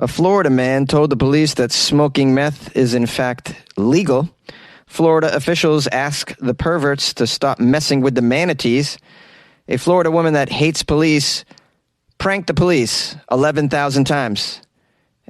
A Florida man told the police that smoking meth is in fact legal. Florida officials ask the perverts to stop messing with the manatees. A Florida woman that hates police pranked the police 11,000 times.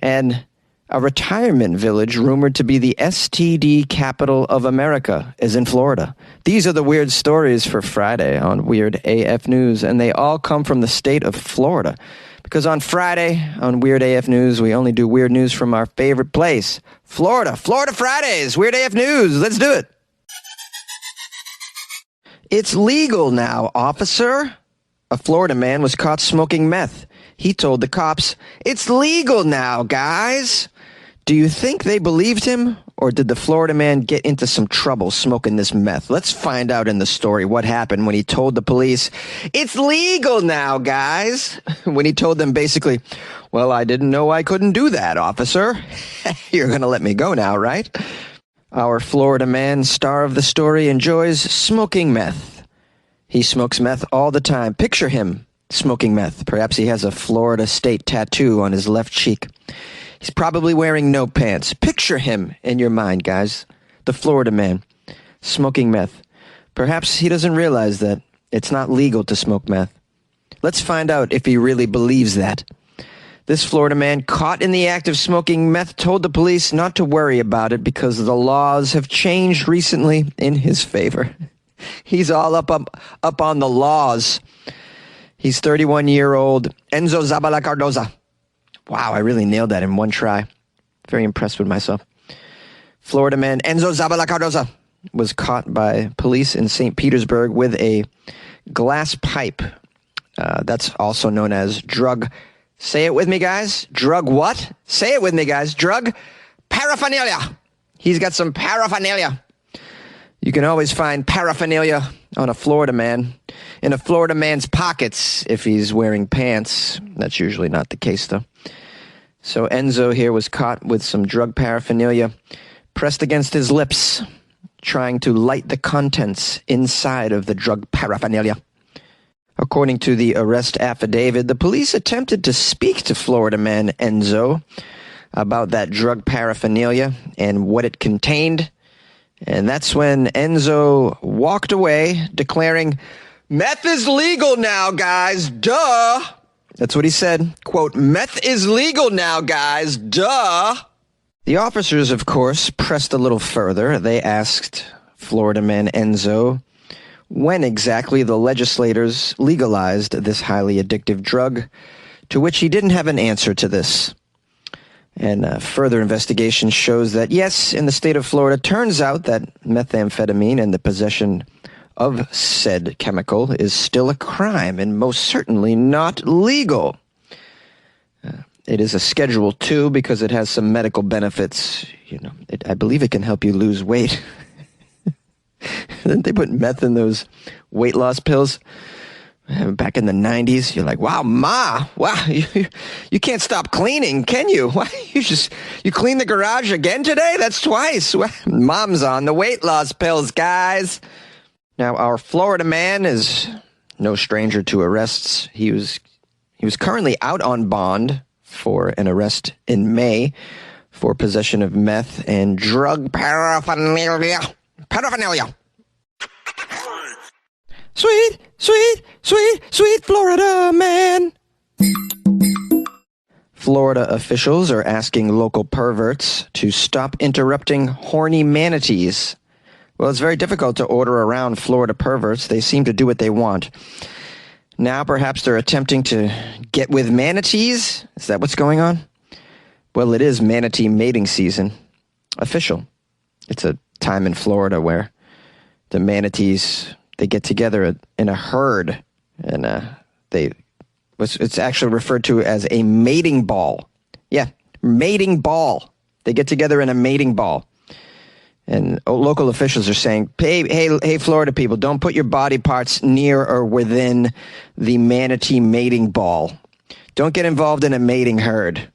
And a retirement village rumored to be the STD capital of America is in Florida. These are the weird stories for Friday on Weird AF News, and they all come from the state of Florida. Because on Friday, on Weird AF News, we only do weird news from our favorite place, Florida. Florida Fridays, Weird AF News. Let's do it. It's legal now, officer. A Florida man was caught smoking meth. He told the cops, "It's legal now, guys." Do you think they believed him, or did the Florida man get into some trouble smoking this meth? Let's find out in the story what happened when he told the police, "It's legal now, guys." When he told them basically, "Well, I didn't know I couldn't do that, officer." You're going to let me go now, right? Our Florida man, star of the story, enjoys smoking meth. He smokes meth all the time. Picture him smoking meth. Perhaps he has a Florida state tattoo on his left cheek. He's probably wearing no pants. Picture him in your mind, guys. The Florida man, smoking meth. Perhaps he doesn't realize that it's not legal to smoke meth. Let's find out if he really believes that. This Florida man caught in the act of smoking meth told the police not to worry about it because the laws have changed recently in his favor. He's all up on the laws. He's 31-year-old Enzo Zabala Cardoza. Wow, I really nailed that in one try. Very impressed with myself. Florida man Enzo Zabala Cardoza was caught by police in St. Petersburg with a glass pipe. That's also known as drug. Say it with me, guys. Drug what? Say it with me, guys. Drug paraphernalia. He's got some paraphernalia. You can always find paraphernalia on a Florida man, in a Florida man's pockets if he's wearing pants. That's usually not the case, though. So Enzo here was caught with some drug paraphernalia pressed against his lips, trying to light the contents inside of the drug paraphernalia. According to the arrest affidavit, the police attempted to speak to Florida man Enzo about that drug paraphernalia and what it contained. And that's when Enzo walked away, declaring, "Meth is legal now, guys, duh." That's what he said. Quote, "Meth is legal now, guys, duh." The officers, of course, pressed a little further. They asked Florida man Enzo when exactly the legislators legalized this highly addictive drug, to which he didn't have an answer to this. And further investigation shows that, yes, in the state of Florida, turns out that methamphetamine and the possession of said chemical is still a crime and most certainly not legal. It is a Schedule 2 because it has some medical benefits. You know, I believe it can help you lose weight. Didn't they put meth in those weight loss pills? Back in the 90s, you're like, wow, Ma, wow, you can't stop cleaning, can you? Why, you clean the garage again today? That's twice. Mom's on the weight loss pills, guys. Now, our Florida man is no stranger to arrests. He was currently out on bond for an arrest in May for possession of meth and drug paraphernalia. Sweet, sweet, sweet, sweet Florida man. Florida officials are asking local perverts to stop interrupting horny manatees. Well, it's very difficult to order around Florida perverts. They seem to do what they want. Now perhaps they're attempting to get with manatees? Is that what's going on? Well, it is manatee mating season. Official. It's a time in Florida where the manatees, they get together in a herd, and it's actually referred to as a mating ball. Yeah, mating ball. They get together in a mating ball. And local officials are saying, hey, Florida people, don't put your body parts near or within the manatee mating ball. Don't get involved in a mating herd.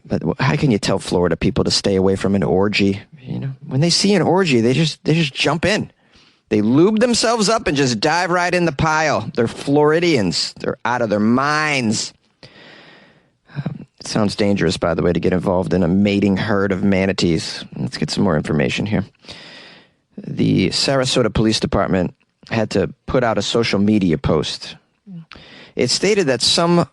But how can you tell Florida people to stay away from an orgy? You know, when they see an orgy, they just jump in. They lube themselves up and just dive right in the pile. They're Floridians. They're out of their minds. Sounds dangerous, by the way, to get involved in a mating herd of manatees. Let's get some more information here. The Sarasota Police Department had to put out a social media post. It stated that some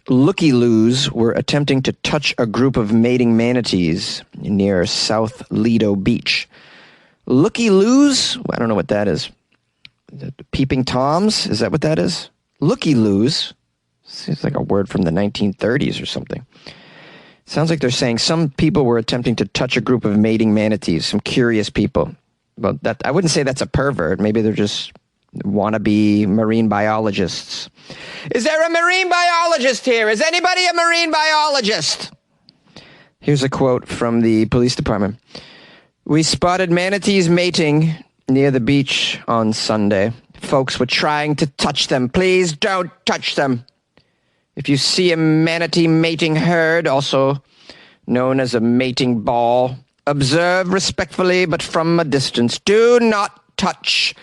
looky-loos were attempting to touch a group of mating manatees near South Lido Beach. Looky-loos? Well, I don't know what that is. Peeping Toms? Is that what that is? Looky-loos? Seems like a word from the 1930s or something. Sounds like they're saying some people were attempting to touch a group of mating manatees, some curious people. Well, that I wouldn't say that's a pervert. Maybe they're just wannabe marine biologists. Is there a marine biologist here? Is anybody a marine biologist? Here's a quote from the police department. We spotted manatees mating near the beach on Sunday. Folks were trying to touch them. Please don't touch them. If you see a manatee mating herd, also known as a mating ball, observe respectfully but from a distance. Do not touch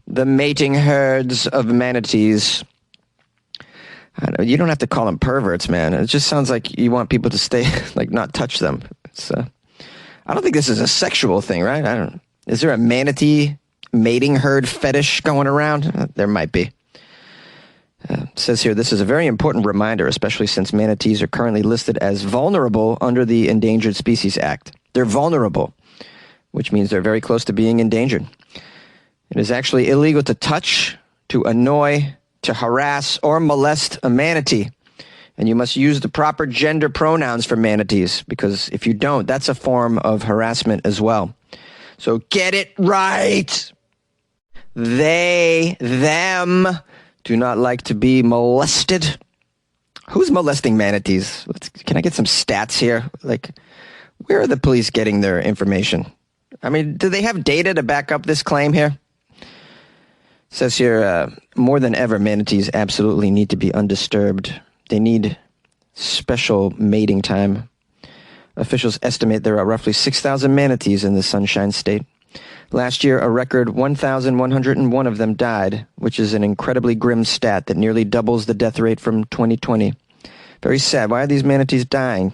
the mating herds of manatees. I don't know, you don't have to call them perverts, man. It just sounds like you want people to stay, like, not touch them. I don't think this is a sexual thing, right? Is there a manatee mating herd fetish going around? There might be. It says here, this is a very important reminder, especially since manatees are currently listed as vulnerable under the Endangered Species Act. They're vulnerable, which means they're very close to being endangered. It is actually illegal to touch, to annoy, to harass, or molest a manatee. And you must use the proper gender pronouns for manatees, because if you don't, that's a form of harassment as well. So get it right. They, them, do not like to be molested. Who's molesting manatees? Can I get some stats here? Like, where are the police getting their information? I mean, do they have data to back up this claim here? It says here, more than ever, manatees absolutely need to be undisturbed. They need special mating time. Officials estimate there are roughly 6,000 manatees in the Sunshine State. Last year, a record 1,101 of them died, which is an incredibly grim stat that nearly doubles the death rate from 2020. Very sad. Why are these manatees dying?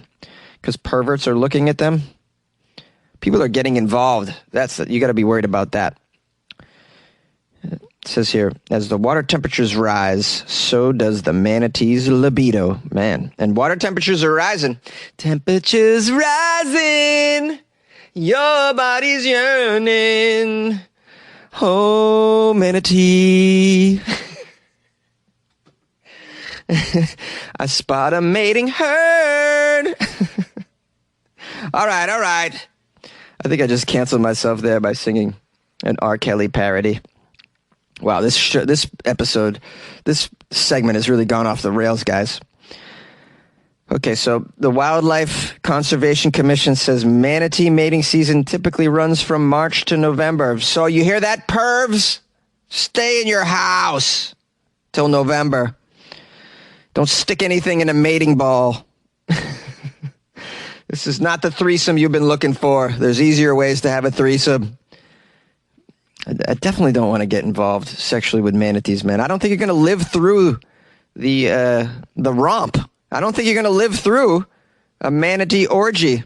Because perverts are looking at them? People are getting involved. You got to be worried about that. It says here, as the water temperatures rise, so does the manatee's libido. Man, and water temperatures are rising. Temperatures rising. Your body's yearning. Oh, manatee. I spot a mating herd. All right. I think I just canceled myself there by singing an R. Kelly parody. Wow, this segment has really gone off the rails, guys. Okay, so the Wildlife Conservation Commission says manatee mating season typically runs from March to November. So you hear that, pervs? Stay in your house till November. Don't stick anything in a mating ball. This is not the threesome you've been looking for. There's easier ways to have a threesome. I definitely don't want to get involved sexually with manatees, man. I don't think you're going to live through the romp. I don't think you're going to live through a manatee orgy.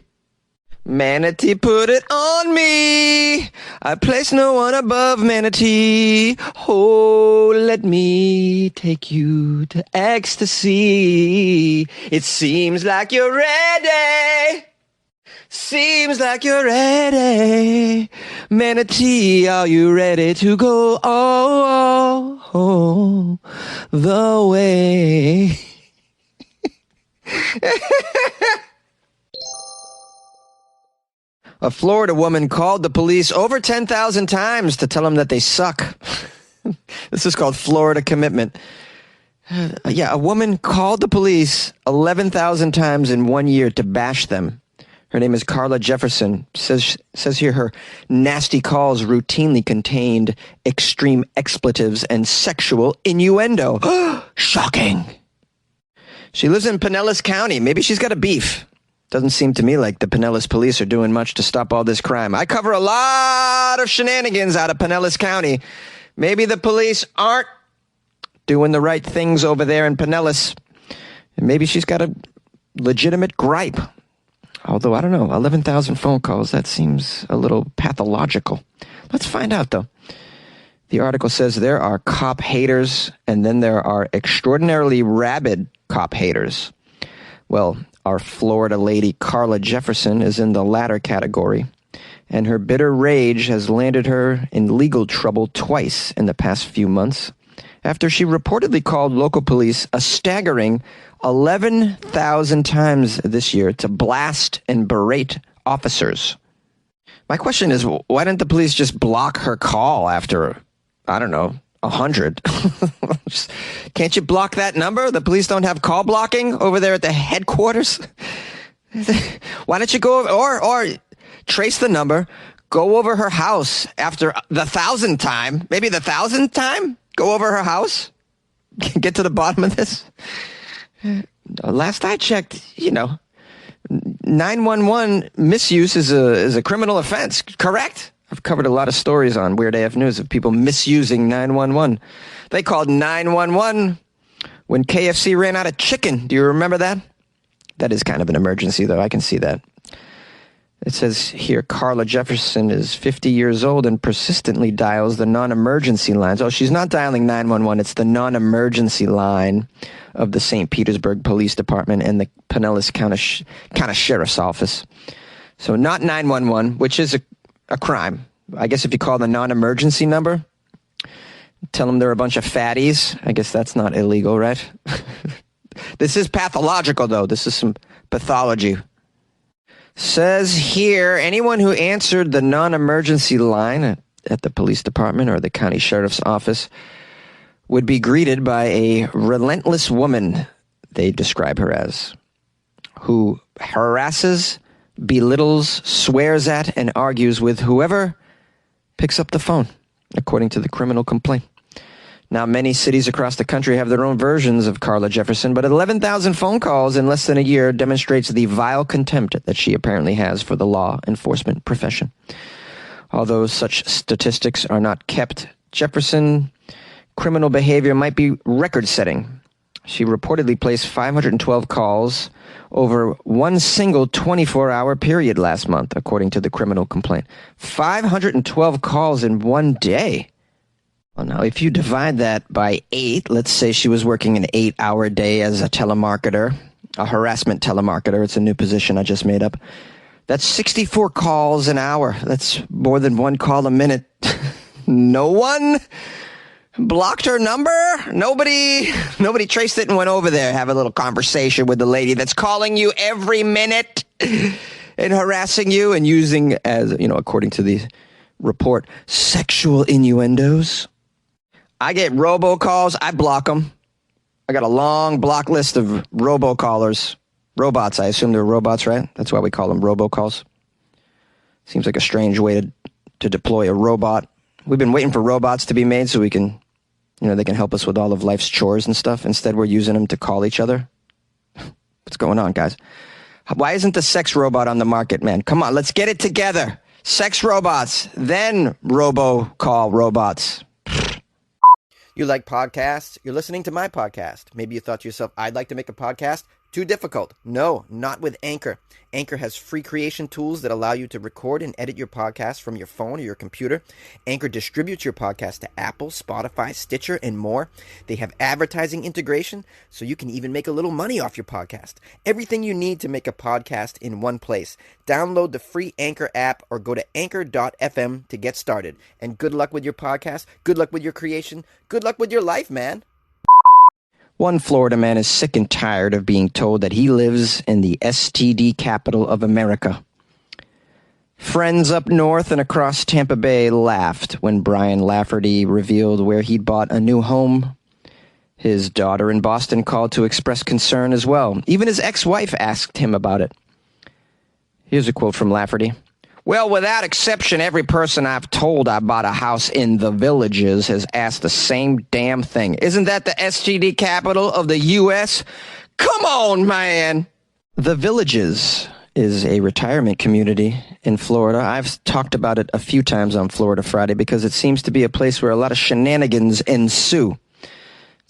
Manatee put it on me. I place no one above manatee. Oh, let me take you to ecstasy. It seems like you're ready. Seems like you're ready. Manatee, are you ready to go the way? A Florida woman called the police over 10,000 times to tell them that they suck. This is called Florida commitment. A woman called the police 11,000 times in 1 year to bash them. Her name is Carla Jefferson. Says here her nasty calls routinely contained extreme expletives and sexual innuendo. Shocking. She lives in Pinellas County. Maybe she's got a beef. Doesn't seem to me like the Pinellas police are doing much to stop all this crime. I cover a lot of shenanigans out of Pinellas County. Maybe the police aren't doing the right things over there in Pinellas. And maybe she's got a legitimate gripe. Although, I don't know, 11,000 phone calls, that seems a little pathological. Let's find out, though. The article says there are cop haters, and then there are extraordinarily rabid cop haters. Well, our Florida lady Carla Jefferson is in the latter category, and her bitter rage has landed her in legal trouble twice in the past few months, after she reportedly called local police a staggering 11,000 times this year to blast and berate officers. My question is, why didn't the police just block her call after, I don't know, 100? Can't you block that number? The police don't have call blocking over there at the headquarters? Why don't you go over, or trace the number, go over her house after the 1,000th time, maybe the 1,000th time? Go over her house, get to the bottom of this. Last I checked, 911 misuse is a criminal offense, correct? I've covered a lot of stories on Weird AF News of people misusing 911. They called 911 when KFC ran out of chicken. Do you remember that? That is kind of an emergency, though. I can see that. It says here, Carla Jefferson is 50 years old and persistently dials the non-emergency lines. Oh, she's not dialing 911. It's the non-emergency line of the St. Petersburg Police Department and the Pinellas County Sheriff's Office. So not 911, which is a crime. I guess if you call the non-emergency number, tell them they're a bunch of fatties. I guess that's not illegal, right? This is pathological, though. This is some pathology. Says here, anyone who answered the non-emergency line at the police department or the county sheriff's office would be greeted by a relentless woman, they describe her as, who harasses, belittles, swears at, and argues with whoever picks up the phone, according to the criminal complaint. Now, many cities across the country have their own versions of Carla Jefferson, but 11,000 phone calls in less than a year demonstrates the vile contempt that she apparently has for the law enforcement profession. Although such statistics are not kept, Jefferson criminal behavior might be record-setting. She reportedly placed 512 calls over one single 24-hour period last month, according to the criminal complaint. 512 calls in one day. Well, now, if you divide that by 8, let's say she was working an 8-hour day as a telemarketer, a harassment telemarketer. It's a new position I just made up. That's 64 calls an hour. That's more than one call a minute. No one blocked her number? Nobody traced it and went over there, have a little conversation with the lady that's calling you every minute and harassing you and using, as, according to the report, sexual innuendos. I get robocalls. I block them. I got a long block list of robocallers. Robots. I assume they're robots, right? That's why we call them robocalls. Seems like a strange way to deploy a robot. We've been waiting for robots to be made so we can, they can help us with all of life's chores and stuff. Instead, we're using them to call each other. What's going on, guys? Why isn't the sex robot on the market, man? Come on, let's get it together. Sex robots, then robocall robots. You like podcasts? You're listening to my podcast. Maybe you thought to yourself, I'd like to make a podcast. Too difficult. No, not with Anchor. Anchor has free creation tools that allow you to record and edit your podcast from your phone or your computer. Anchor distributes your podcast to Apple, Spotify, Stitcher, and more. They have advertising integration, so you can even make a little money off your podcast. Everything you need to make a podcast in one place. Download the free Anchor app or go to anchor.fm to get started. And good luck with your podcast. Good luck with your creation. Good luck with your life, man. One Florida man is sick and tired of being told that he lives in the STD capital of America. Friends up north and across Tampa Bay laughed when Brian Lafferty revealed where he'd bought a new home. His daughter in Boston called to express concern as well. Even his ex-wife asked him about it. Here's a quote from Lafferty. Well, without exception, every person I've told I bought a house in the Villages has asked the same damn thing. Isn't that the STD capital of the U.S.? Come on, man! The Villages is a retirement community in Florida. I've talked about it a few times on Florida Friday because it seems to be a place where a lot of shenanigans ensue.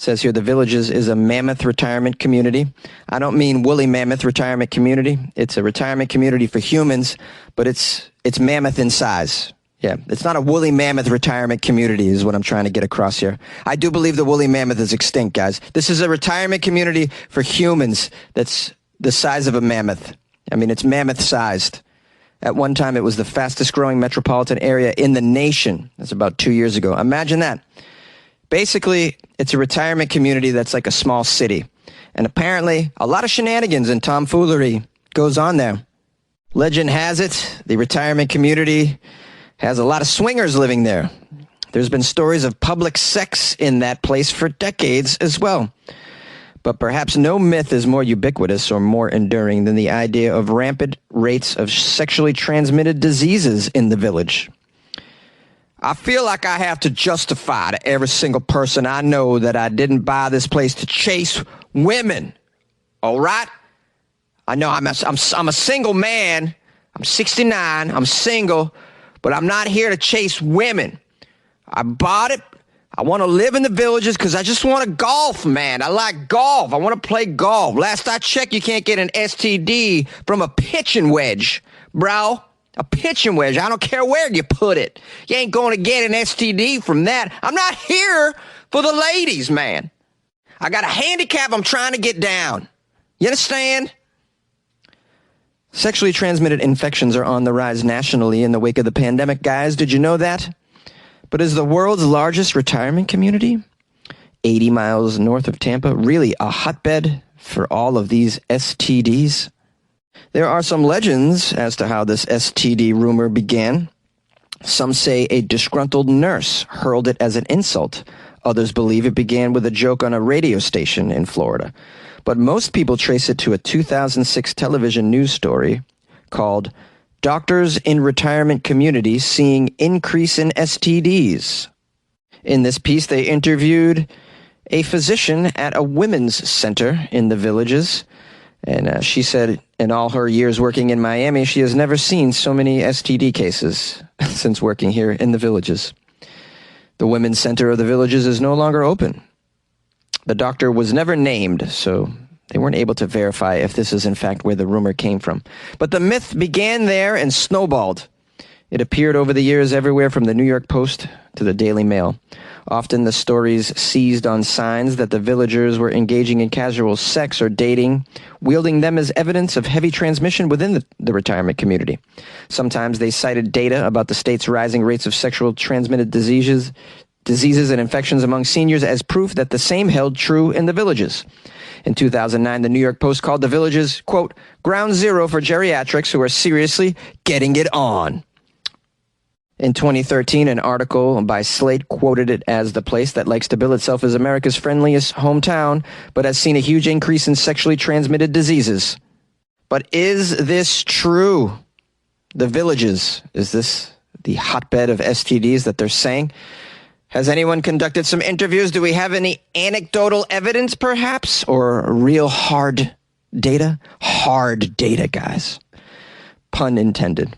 Says here the Villages is a mammoth retirement community. I don't mean woolly mammoth retirement community. It's a retirement community for humans, but it's mammoth in size. Yeah, it's not a woolly mammoth retirement community is what I'm trying to get across here. I do believe the woolly mammoth is extinct, guys. This is a retirement community for humans that's the size of a mammoth. I mean, it's mammoth-sized. At one time, it was the fastest-growing metropolitan area in the nation. That's about 2 years ago. Imagine that. Basically, it's a retirement community that's like a small city. And apparently, a lot of shenanigans and tomfoolery goes on there. Legend has it, the retirement community has a lot of swingers living there. There's been stories of public sex in that place for decades as well. But perhaps no myth is more ubiquitous or more enduring than the idea of rampant rates of sexually transmitted diseases in the Village. I feel like I have to justify to every single person I know that I didn't buy this place to chase women. All right? I know I'm a single man. I'm 69. I'm single. But I'm not here to chase women. I bought it. I want to live in the Villages because I just want to golf, man. I like golf. I want to play golf. Last I checked, you can't get an STD from a pitching wedge, bro. A pitching wedge. I don't care where you put it. You ain't going to get an STD from that. I'm not here for the ladies, man. I got a handicap I'm trying to get down. You understand? Sexually transmitted infections are on the rise nationally in the wake of the pandemic, guys. Did you know that? But is the world's largest retirement community, 80 miles north of Tampa, really a hotbed for all of these STDs? There are some legends as to how this STD rumor began. Some say a disgruntled nurse hurled it as an insult. Others believe it began with a joke on a radio station in Florida. But most people trace it to a 2006 television news story called Doctors in Retirement Communities Seeing Increase in STDs. In this piece, they interviewed a physician at a women's center in the Villages. And she said in all her years working in Miami, she has never seen so many STD cases since working here in the Villages. The women's center of the Villages is no longer open. The doctor was never named, so they weren't able to verify if this is in fact where the rumor came from. But the myth began there and snowballed. It appeared over the years everywhere from the New York Post to the Daily Mail. Often the stories seized on signs that the villagers were engaging in casual sex or dating, wielding them as evidence of heavy transmission within the retirement community. Sometimes they cited data about the state's rising rates of sexual transmitted diseases and infections among seniors as proof that the same held true in the Villages. In 2009, the New York Post called the Villages, quote, ground zero for geriatrics who are seriously getting it on. In 2013, an article by Slate quoted it as the place that likes to bill itself as America's friendliest hometown, but has seen a huge increase in sexually transmitted diseases. But is this true? The Villages, is this the hotbed of STDs that they're saying? Has anyone conducted some interviews? Do we have any anecdotal evidence, perhaps? Or real hard data? Hard data, guys. Pun intended.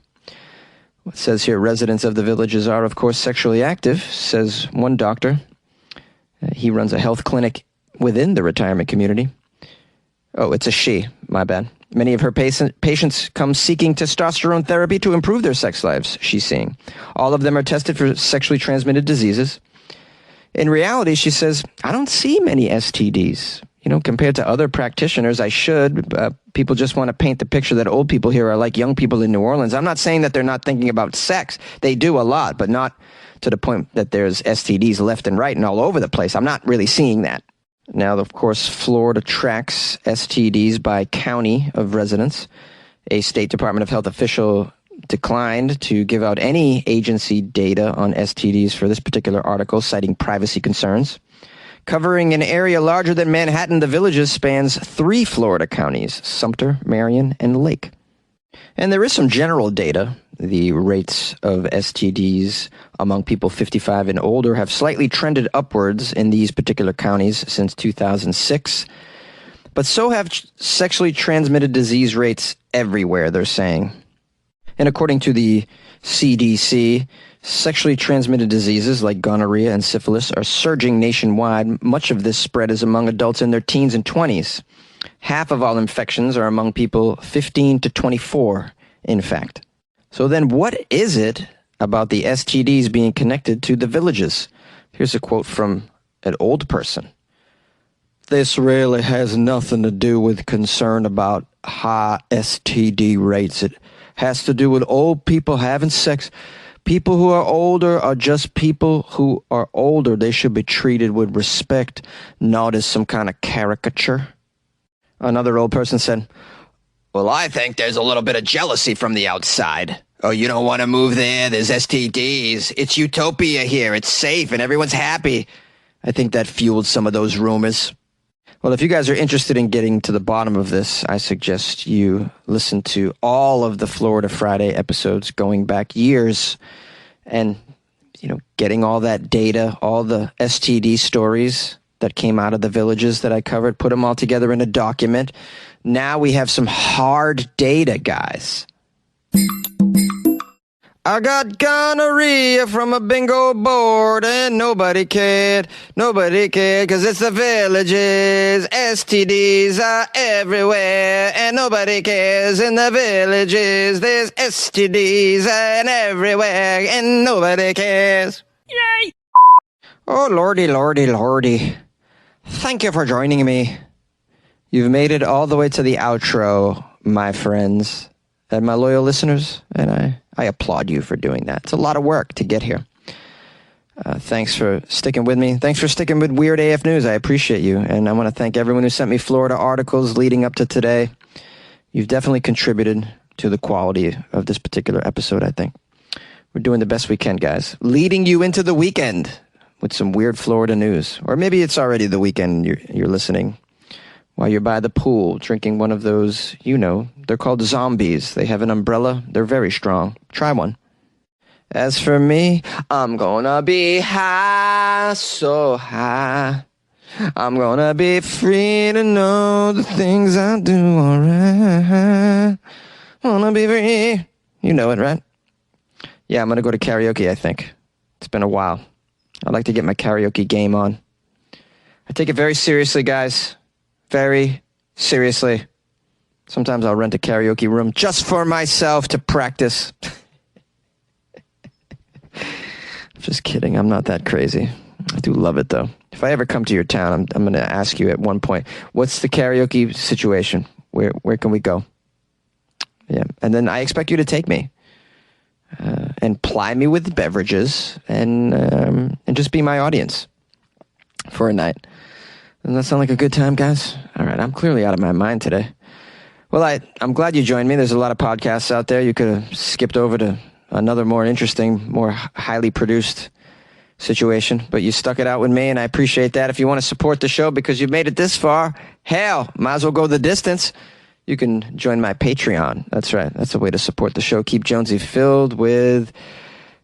It says here, residents of the Villages are, of course, sexually active, says one doctor. He runs a health clinic within the retirement community. Oh, it's a she. My bad. Many of her patients come seeking testosterone therapy to improve their sex lives, she's saying. All of them are tested for sexually transmitted diseases. In reality, she says, I don't see many STDs. You know, compared to other practitioners, I should. People just want to paint the picture that old people here are like young people in New Orleans. I'm not saying that they're not thinking about sex. They do a lot, but not to the point that there's STDs left and right and all over the place. I'm not really seeing that. Now, of course, Florida tracks STDs by county of residence. A State Department of Health official declined to give out any agency data on STDs for this particular article, citing privacy concerns. Covering an area larger than Manhattan, the Villages spans 3 Florida counties, Sumter, Marion, and Lake. And there is some general data. The rates of STDs among people 55 and older have slightly trended upwards in these particular counties since 2006. But so have sexually transmitted disease rates everywhere, they're saying. And according to the CDC, sexually transmitted diseases like gonorrhea and syphilis are surging nationwide. Much of this spread is among adults in their teens and 20s. Half of all infections are among people 15 to 24, in fact. So then what is it about the STDs being connected to the villages? Here's a quote from an old person. This really has nothing to do with concern about high STD rates. It has to do with old people having sex. People who are older are just people who are older. They should be treated with respect, not as some kind of caricature. Another old person said, well, I think there's a little bit of jealousy from the outside. Oh, you don't want to move there? There's STDs. It's utopia here. It's safe and everyone's happy. I think that fueled some of those rumors. Well, if you guys are interested in getting to the bottom of this, I suggest you listen to all of the Florida Friday episodes going back years and, getting all that data, all the STD stories that came out of the villages that I covered, put them all together in a document. Now we have some hard data, guys. I got gonorrhea from a bingo board and nobody cared, cause it's the villages. STDs are everywhere and nobody cares. In the villages there's STDs and everywhere and nobody cares. Yay! Oh, lordy. Thank you for joining me. You've made it all the way to the outro, my friends and my loyal listeners, and I applaud you for doing that. It's a lot of work to get here. Thanks for sticking with me. Thanks for sticking with Weird AF News. I appreciate you. And I want to thank everyone who sent me Florida articles leading up to today. You've definitely contributed to the quality of this particular episode, I think. We're doing the best we can, guys. Leading you into the weekend with some weird Florida news. Or maybe it's already the weekend you're listening while you're by the pool drinking one of those, they're called zombies. They have an umbrella. They're very strong. Try one. As for me, I'm gonna be high, so high. I'm gonna be free to know the things I do alright. Wanna be free. You know it, right? Yeah, I'm gonna go to karaoke, I think. It's been a while. I'd like to get my karaoke game on. I take it very seriously, guys. Very seriously. Sometimes I'll rent a karaoke room just for myself to practice. Just kidding. I'm not that crazy. I do love it, though. If I ever come to your town, I'm going to ask you at one point, what's the karaoke situation? Where can we go? Yeah. And then I expect you to take me and ply me with beverages and just be my audience for a night. Doesn't that sound like a good time, guys? All right, I'm clearly out of my mind today. Well, I'm glad you joined me. There's a lot of podcasts out there. You could have skipped over to another more interesting, more highly produced situation, but you stuck it out with me, and I appreciate that. If you want to support the show because you've made it this far, hell, might as well go the distance. You can join my Patreon. That's right. That's a way to support the show. Keep Jonesy filled with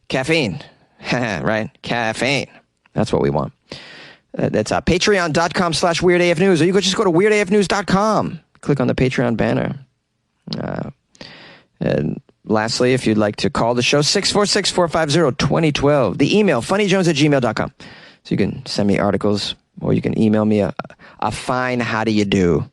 caffeine. Right? Caffeine. That's what we want. That's patreon.com/weirdafnews, or you could just go to weirdafnews.com. Click on the Patreon banner. And lastly, if you'd like to call the show, 646-450-2012. The email, funnyjones@gmail.com. So you can send me articles, or you can email me a fine how do you do.